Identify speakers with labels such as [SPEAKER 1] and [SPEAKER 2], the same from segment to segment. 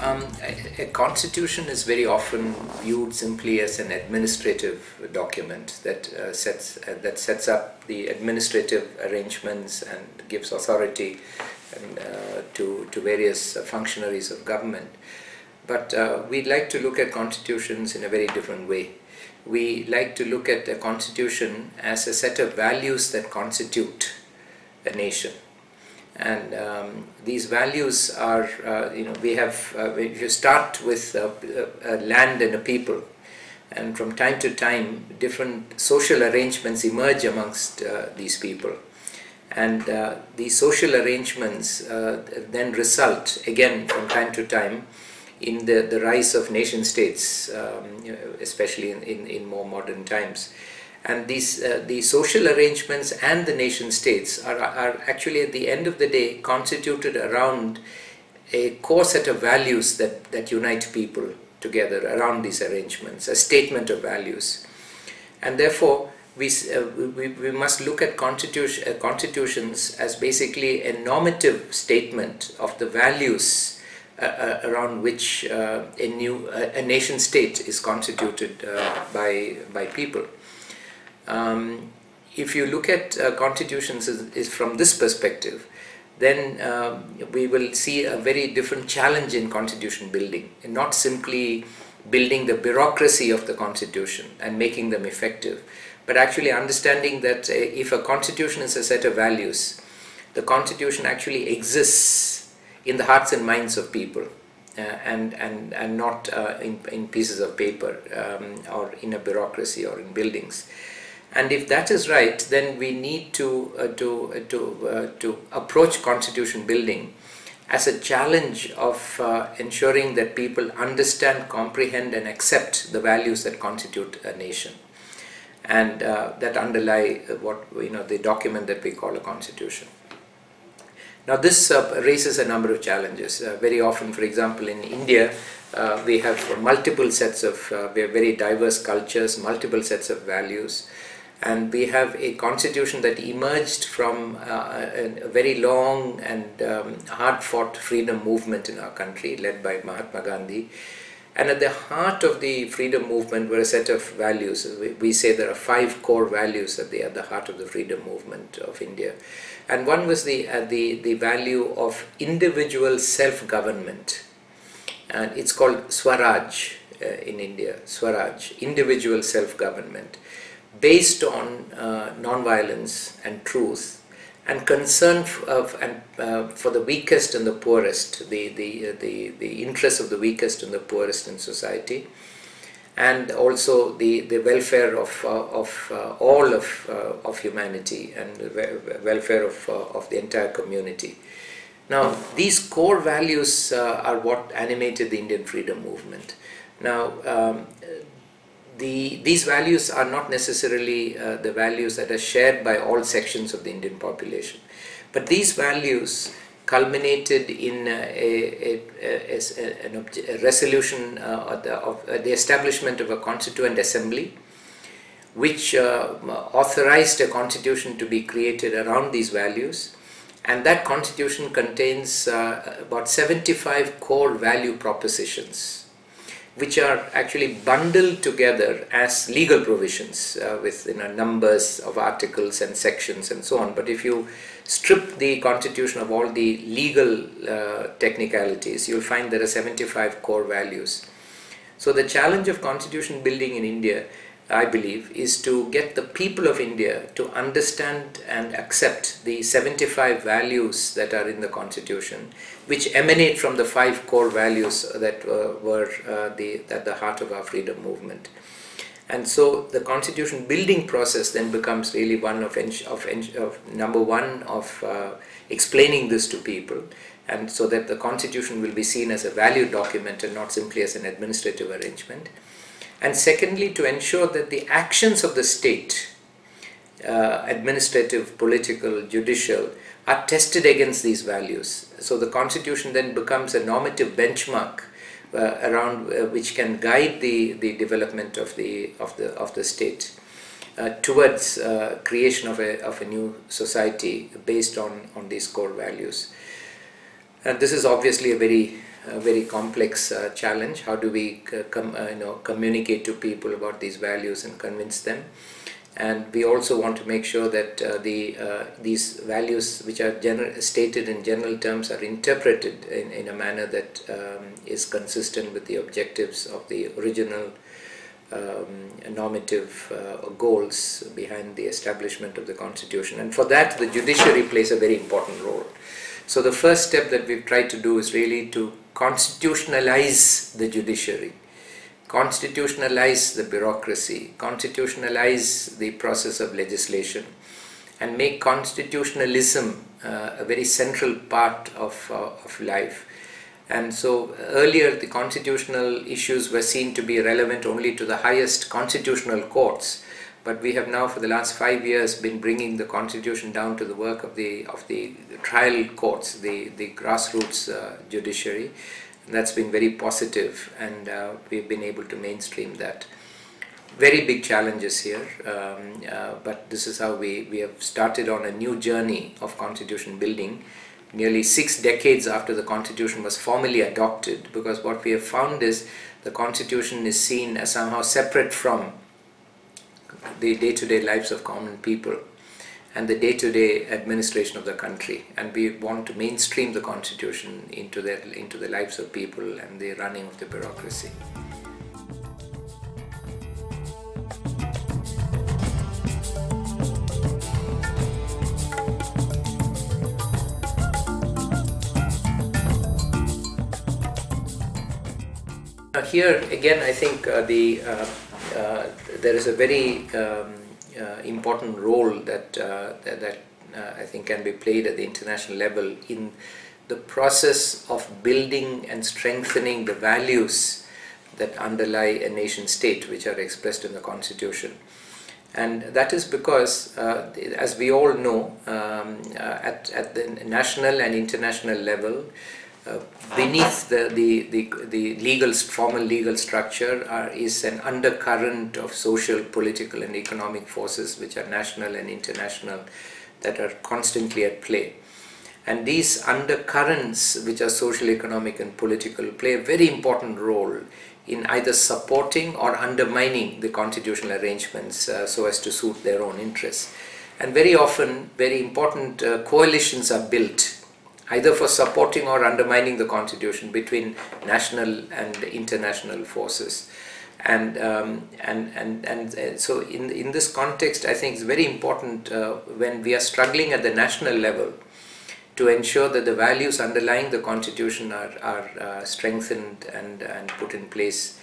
[SPEAKER 1] A constitution is very often viewed simply as an administrative document that sets up the administrative arrangements and gives authority to various functionaries of government. But we'd like to look at constitutions in a very different way. We like to look at a constitution as a set of values that constitute a nation. And these values are, if you start with a land and a people, and from time to time different social arrangements emerge amongst these people. And these social arrangements then result, again from time to time, in the rise of nation states, especially in more modern times. And the social arrangements and the nation states are actually at the end of the day constituted around a core set of values that unite people together around these arrangements, a statement of values. And therefore we must look at constitutions as basically a normative statement of the values around which a nation state is constituted by people. If you look at constitutions from this perspective, then we will see a very different challenge in constitution building, and not simply building the bureaucracy of the constitution and making them effective, but actually understanding that if a constitution is a set of values, the constitution actually exists in the hearts and minds of people, and not in pieces of paper or in a bureaucracy or in buildings. And if that is right, then we need to approach constitution building as a challenge of ensuring that people understand, comprehend and accept the values that constitute a nation, and that underlie the document that we call a constitution. Now this raises a number of challenges. Very often, for example, in India, we have multiple sets of, we have very diverse cultures, multiple sets of values. And we have a constitution that emerged from a very long and hard-fought freedom movement in our country, led by Mahatma Gandhi. And at the heart of the freedom movement were a set of values. We say there are 5 core values at the heart of the freedom movement of India. And one was the value of individual self-government. And it's called Swaraj in India, Swaraj, individual self-government, based on non-violence and truth, and concern for the weakest and the poorest, the interests of the weakest and the poorest in society, and also the welfare of all of humanity and the welfare of the entire community. Now, these core values are what animated the Indian freedom movement. Now, these values are not necessarily the values that are shared by all sections of the Indian population, but these values culminated in a resolution of the establishment of a constituent assembly, which authorized a constitution to be created around these values, and that constitution contains about 75 core value propositions, which are actually bundled together as legal provisions with numbers of articles and sections and so on. But if you strip the constitution of all the legal technicalities, you'll find there are 75 core values. So the challenge of constitution building in India, I believe, is to get the people of India to understand and accept the 75 values that are in the constitution, which emanate from the 5 core values that were at the heart of our freedom movement. And so the constitution building process then becomes really one of explaining this to people, and so that the constitution will be seen as a value document and not simply as an administrative arrangement. And secondly, to ensure that the actions of the state, administrative, political, judicial, are tested against these values. So the constitution then becomes a normative benchmark around which can guide the development of the state towards creation of a new society based on these core values. And this is obviously a very a very complex challenge. How do we communicate to people about these values and convince them? And we also want to make sure that these values, which are stated in general terms, are interpreted in a manner that is consistent with the objectives of the original normative goals behind the establishment of the Constitution. And for that, the judiciary plays a very important role. So the first step that we've tried to do is really to constitutionalize the judiciary, constitutionalize the bureaucracy, constitutionalize the process of legislation, and make constitutionalism a very central part of life. And so earlier the constitutional issues were seen to be relevant only to the highest constitutional courts, but we have now for the last 5 years been bringing the Constitution down to the work of the trial courts, the grassroots judiciary. And that's been very positive, and we've been able to mainstream that. Very big challenges here, but this is how we have started on a new journey of constitution building, nearly 6 decades after the Constitution was formally adopted, because what we have found is the Constitution is seen as somehow separate from the day-to-day lives of common people and the day-to-day administration of the country, and we want to mainstream the Constitution into the lives of people and the running of the bureaucracy. Here again, I think there is a very important role that I think can be played at the international level in the process of building and strengthening the values that underlie a nation state, which are expressed in the Constitution. And that is because, as we all know, at the national and international level, beneath the formal legal structure is an undercurrent of social, political and economic forces which are national and international that are constantly at play. And these undercurrents, which are social, economic and political, play a very important role in either supporting or undermining the constitutional arrangements so as to suit their own interests. And very often very important coalitions are built either for supporting or undermining the Constitution between national and international forces. And so in this context, I think it's very important when we are struggling at the national level to ensure that the values underlying the Constitution are strengthened and put in place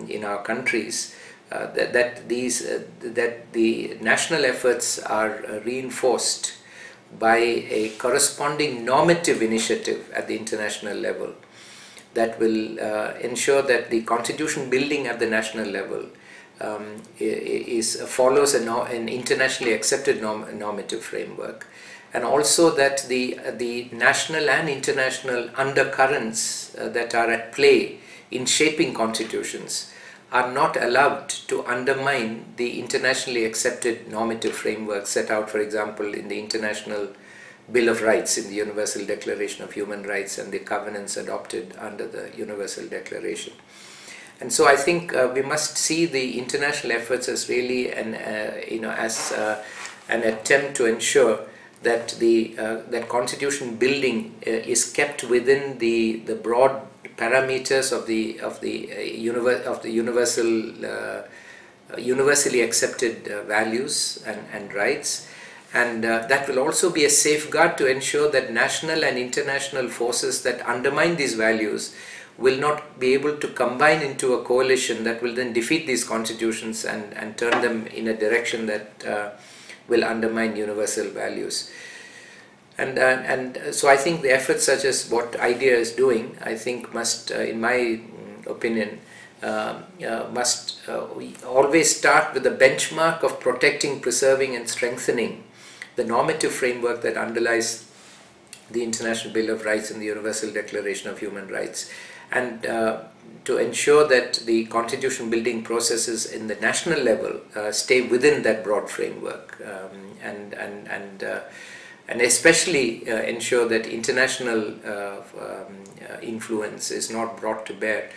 [SPEAKER 1] in our countries, that the national efforts are reinforced by a corresponding normative initiative at the international level that will ensure that the constitution building at the national level follows an internationally accepted normative framework, and also that the national and international undercurrents that are at play in shaping constitutions are not allowed to undermine the internationally accepted normative framework set out, for example, in the International Bill of Rights, in the Universal Declaration of Human Rights, and the covenants adopted under the Universal Declaration. And so I think we must see the international efforts as really an attempt to ensure that that constitution building is kept within the broad parameters of the universally accepted values and rights, and that will also be a safeguard to ensure that national and international forces that undermine these values will not be able to combine into a coalition that will then defeat these constitutions and turn them in a direction that will undermine universal values. And so I think the efforts such as what IDEA is doing, I think must, in my opinion, must always start with the benchmark of protecting, preserving and strengthening the normative framework that underlies the International Bill of Rights and the Universal Declaration of Human Rights, and to ensure that the constitution building processes in the national level stay within that broad framework, and especially ensure that international influence is not brought to bear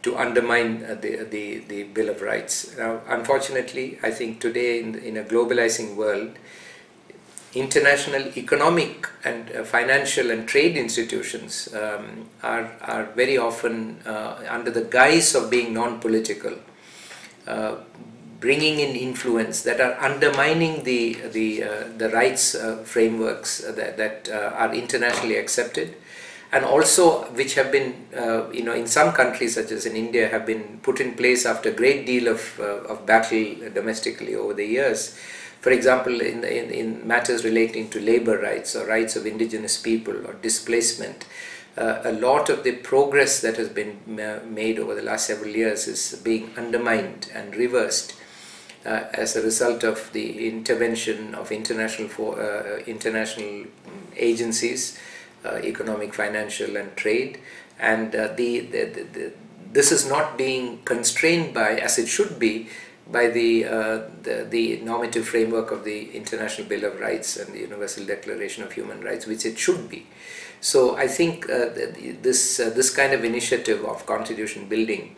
[SPEAKER 1] to undermine the Bill of Rights. Now, unfortunately, I think today in a globalizing world, international economic and financial and trade institutions are very often under the guise of being non-political, bringing in influence that are undermining the rights frameworks that are internationally accepted, and also which have been, in some countries such as in India, have been put in place after a great deal of battle domestically over the years. For example, in matters relating to labor rights or rights of indigenous people or displacement, a lot of the progress that has been made over the last several years is being undermined and reversed as a result of the intervention of international agencies, economic, financial and trade, and this is not being constrained by, as it should be, by the normative framework of the International Bill of Rights and the Universal Declaration of Human Rights, which it should be. So I think this kind of initiative of constitution building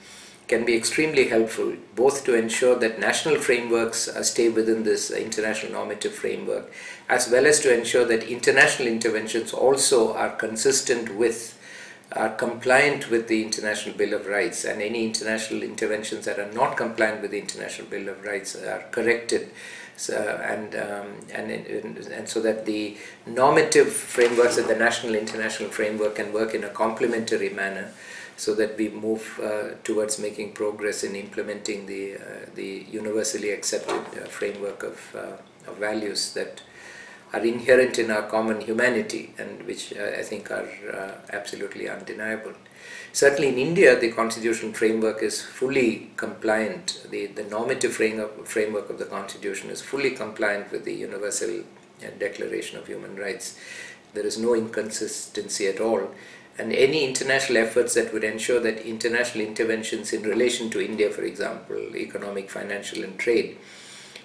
[SPEAKER 1] can be extremely helpful, both to ensure that national frameworks stay within this international normative framework, as well as to ensure that international interventions also are consistent with, are compliant with the International Bill of Rights, and any international interventions that are not compliant with the International Bill of Rights are corrected, and so that the normative frameworks of the national international framework can work in a complementary manner, so that we move towards making progress in implementing the universally accepted framework of values that are inherent in our common humanity, and which I think are absolutely undeniable. Certainly in India, the constitutional framework is fully compliant. The normative framework of the Constitution is fully compliant with the Universal Declaration of Human Rights. There is no inconsistency at all. And any international efforts that would ensure that international interventions in relation to India, for example, economic, financial and trade,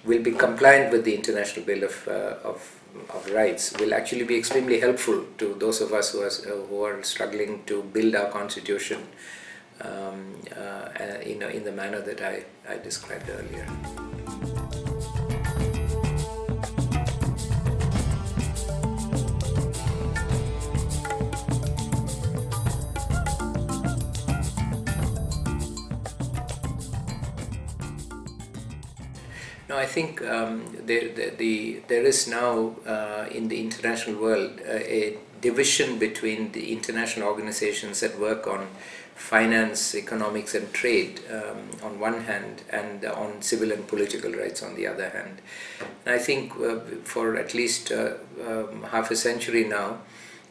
[SPEAKER 1] will be compliant with the International Bill of Rights will actually be extremely helpful to those of us who are struggling to build our constitution in the manner that I described earlier. No, I think there is now in the international world a division between the international organizations that work on finance, economics and trade on one hand, and on civil and political rights on the other hand. And I think for at least half a century now,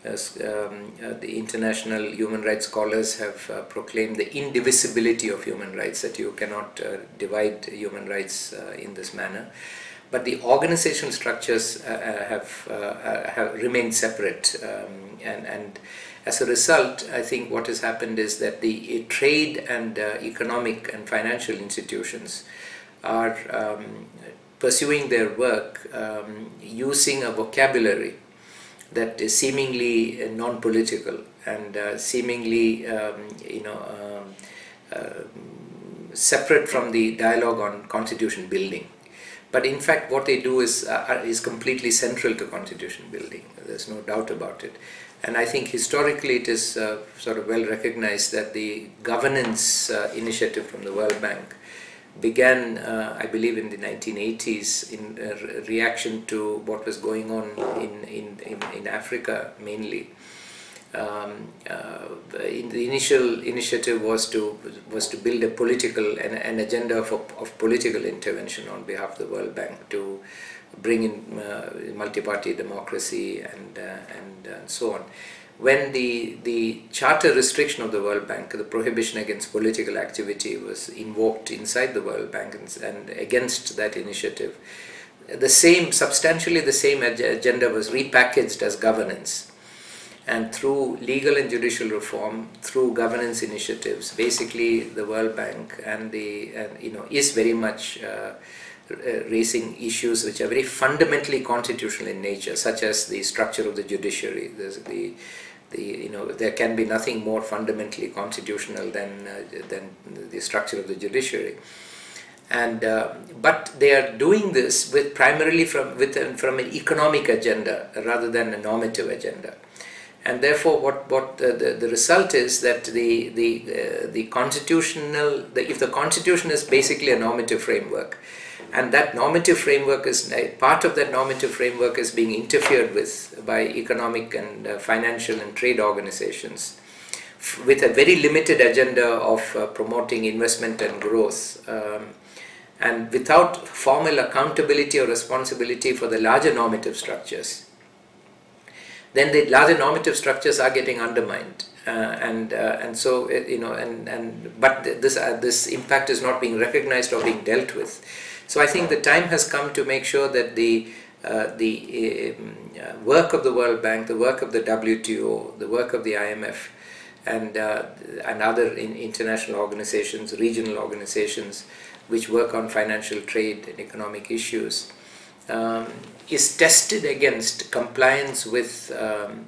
[SPEAKER 1] the international human rights scholars have proclaimed the indivisibility of human rights, that you cannot divide human rights in this manner. But the organizational structures have remained separate, and as a result, I think what has happened is that the trade and economic and financial institutions are pursuing their work using a vocabulary that is seemingly non-political and seemingly separate from the dialogue on constitution building. But in fact what they do is completely central to constitution building. There's no doubt about it. And I think historically it is sort of well recognized that the governance initiative from the World Bank began, I believe, in the 1980s in reaction to what was going on in Africa mainly. The initial initiative was to build a political an agenda of political intervention on behalf of the World Bank to bring in multi-party democracy and so on. When the charter restriction of the World Bank, the prohibition against political activity, was invoked inside the World Bank and against that initiative, substantially the same agenda was repackaged as governance. And through legal and judicial reform, through governance initiatives, basically the World Bank is very much raising issues which are very fundamentally constitutional in nature, such as the structure of the judiciary. There's there can be nothing more fundamentally constitutional than the structure of the judiciary. And but they are doing this primarily from an economic agenda rather than a normative agenda. And therefore, what the result is that the constitutional, if the constitution is basically a normative framework, and that normative framework is part of that normative framework is being interfered with by economic and financial and trade organizations, with a very limited agenda of promoting investment and growth, and without formal accountability or responsibility for the larger normative structures, then the larger normative structures are getting undermined, and so but this impact is not being recognized or being dealt with. So I think the time has come to make sure that the work of the World Bank, the work of the WTO, the work of the IMF, and other international organizations, regional organizations, which work on financial trade and economic issues, is tested against compliance with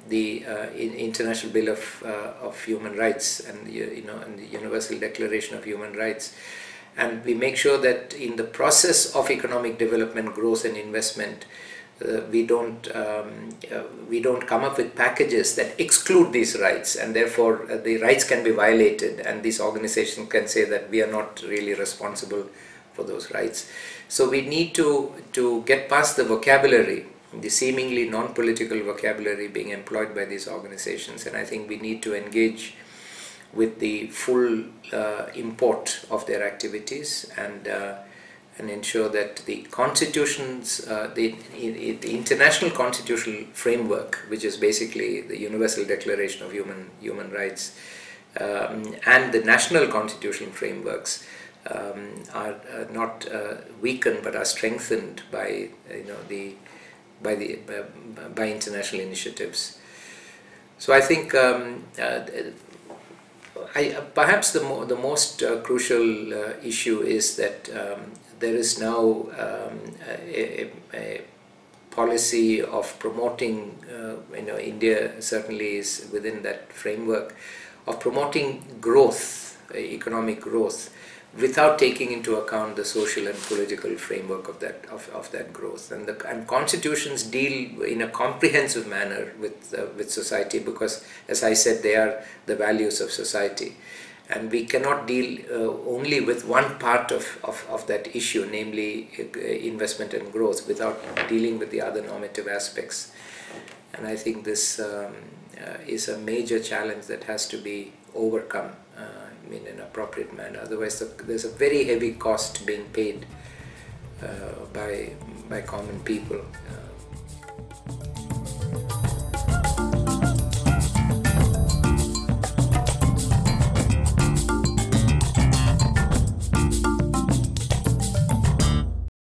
[SPEAKER 1] the International Bill of Human Rights and and the Universal Declaration of Human Rights, and we make sure that in the process of economic development, growth, and investment, we don't come up with packages that exclude these rights, and therefore the rights can be violated, and these organizations can say that we are not really responsible for those rights. So we need to get past the vocabulary, the seemingly non-political vocabulary being employed by these organizations, and I think we need to engage with the full import of their activities and ensure that the constitutions, the international constitutional framework, which is basically the Universal Declaration of Human Rights, and the national constitutional frameworks are not weakened but are strengthened by by international initiatives. So I think perhaps the most crucial issue is that there is now a policy of promoting, India certainly is within that framework of promoting growth, economic growth, without taking into account the social and political framework of that growth. And constitutions deal in a comprehensive manner with society, because, as I said, they are the values of society. And we cannot deal only with one part of that issue, namely investment and growth, without dealing with the other normative aspects. And I think this is a major challenge that has to be overcome in an appropriate manner. Otherwise, there's a very heavy cost being paid by common people